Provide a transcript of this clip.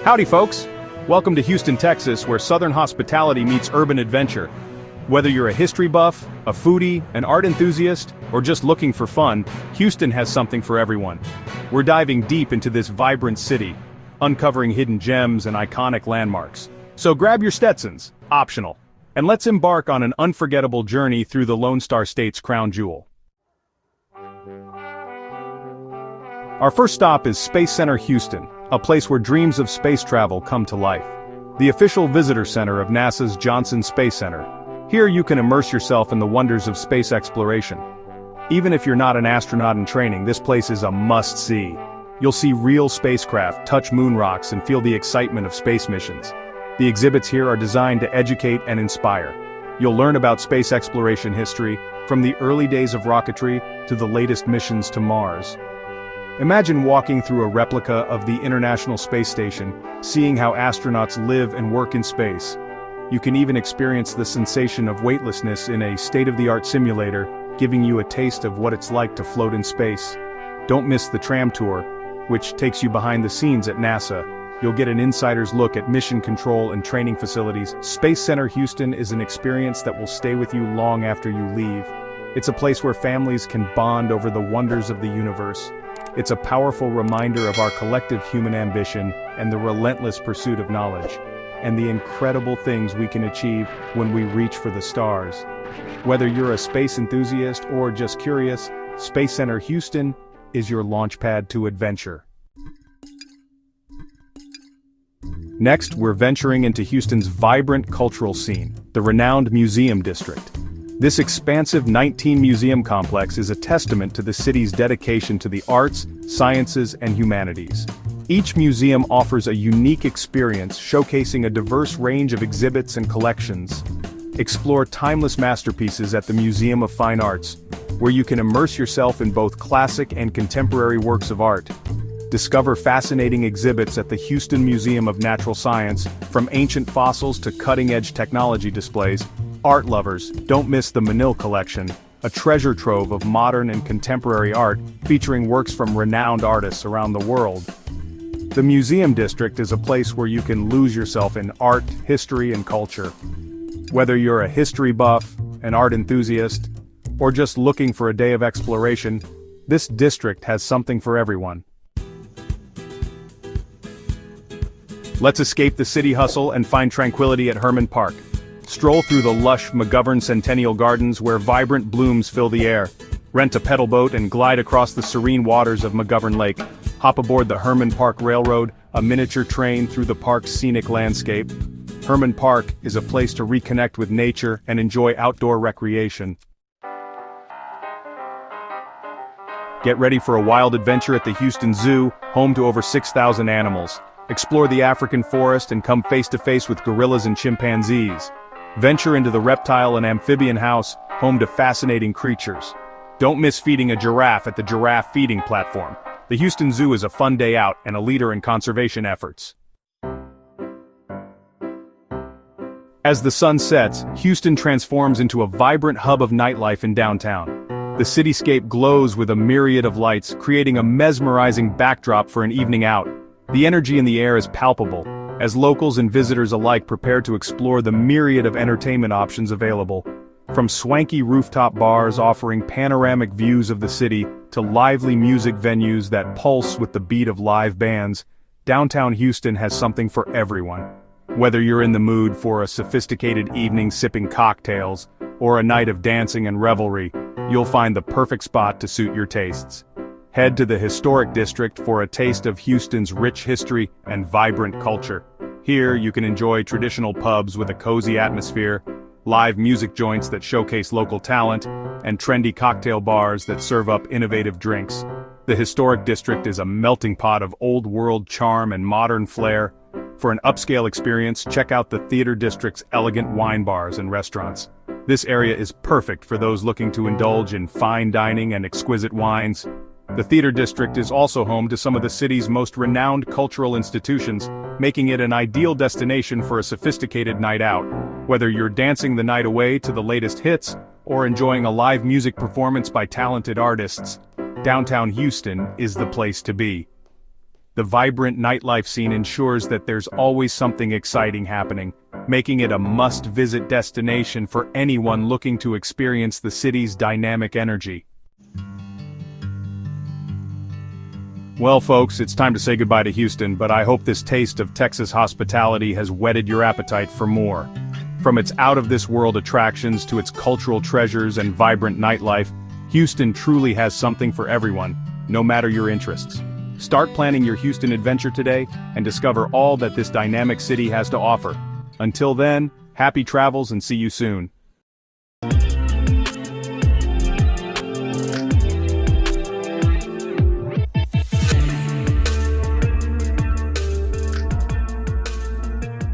Howdy folks! Welcome to Houston, Texas, where Southern hospitality meets urban adventure. Whether you're a history buff, a foodie, an art enthusiast, or just looking for fun, Houston has something for everyone. We're diving deep into this vibrant city, uncovering hidden gems and iconic landmarks. So grab your Stetsons, optional, and let's embark on an unforgettable journey through the Lone Star State's crown jewel. Our first stop is Space Center Houston, a place where dreams of space travel come to life. The official visitor center of NASA's Johnson Space Center. Here you can immerse yourself in the wonders of space exploration. Even if you're not an astronaut in training, this place is a must-see. You'll see real spacecraft, touch moon rocks, and feel the excitement of space missions. The exhibits here are designed to educate and inspire. You'll learn about space exploration history, from the early days of rocketry to the latest missions to Mars. Imagine walking through a replica of the International Space Station, seeing how astronauts live and work in space. You can even experience the sensation of weightlessness in a state-of-the-art simulator, giving you a taste of what it's like to float in space. Don't miss the tram tour, which takes you behind the scenes at NASA. You'll get an insider's look at mission control and training facilities. Space Center Houston is an experience that will stay with you long after you leave. It's a place where families can bond over the wonders of the universe. It's a powerful reminder of our collective human ambition and the relentless pursuit of knowledge, and the incredible things we can achieve when we reach for the stars. Whether you're a space enthusiast or just curious, Space Center Houston is your launchpad to adventure. Next, we're venturing into Houston's vibrant cultural scene, the renowned Museum District. This expansive 19-museum complex is a testament to the city's dedication to the arts, sciences, and humanities. Each museum offers a unique experience showcasing a diverse range of exhibits and collections. Explore timeless masterpieces at the Museum of Fine Arts, where you can immerse yourself in both classic and contemporary works of art. Discover fascinating exhibits at the Houston Museum of Natural Science, from ancient fossils to cutting-edge technology displays. Art lovers, don't miss the Menil Collection, a treasure trove of modern and contemporary art featuring works from renowned artists around the world. The Museum District is a place where you can lose yourself in art, history, and culture. Whether you're a history buff, an art enthusiast, or just looking for a day of exploration, this district has something for everyone. Let's escape the city hustle and find tranquility at Herman Park. Stroll through the lush McGovern Centennial Gardens where vibrant blooms fill the air. Rent a pedal boat and glide across the serene waters of McGovern Lake. Hop aboard the Herman Park Railroad, a miniature train through the park's scenic landscape. Herman Park is a place to reconnect with nature and enjoy outdoor recreation. Get ready for a wild adventure at the Houston Zoo, home to over 6,000 animals. Explore the African forest and come face-to-face with gorillas and chimpanzees. Venture into the reptile and amphibian house, home to fascinating creatures. Don't miss feeding a giraffe at the giraffe feeding platform. The Houston Zoo is a fun day out and a leader in conservation efforts. As the sun sets, Houston transforms into a vibrant hub of nightlife in downtown. The cityscape glows with a myriad of lights, creating a mesmerizing backdrop for an evening out. The energy in the air is palpable, as locals and visitors alike prepare to explore the myriad of entertainment options available. From swanky rooftop bars offering panoramic views of the city, to lively music venues that pulse with the beat of live bands, downtown Houston has something for everyone. Whether you're in the mood for a sophisticated evening sipping cocktails, or a night of dancing and revelry, you'll find the perfect spot to suit your tastes. Head to the Historic District for a taste of Houston's rich history and vibrant culture. Here you can enjoy traditional pubs with a cozy atmosphere, live music joints that showcase local talent, and trendy cocktail bars that serve up innovative drinks. The Historic District is a melting pot of old-world charm and modern flair. For an upscale experience, check out the Theater District's elegant wine bars and restaurants. This area is perfect for those looking to indulge in fine dining and exquisite wines. The Theater District is also home to some of the city's most renowned cultural institutions, making it an ideal destination for a sophisticated night out. Whether you're dancing the night away to the latest hits, or enjoying a live music performance by talented artists, downtown Houston is the place to be. The vibrant nightlife scene ensures that there's always something exciting happening, making it a must-visit destination for anyone looking to experience the city's dynamic energy. Well folks, it's time to say goodbye to Houston, but I hope this taste of Texas hospitality has whetted your appetite for more. From its out-of-this-world attractions to its cultural treasures and vibrant nightlife, Houston truly has something for everyone, no matter your interests. Start planning your Houston adventure today and discover all that this dynamic city has to offer. Until then, happy travels and see you soon.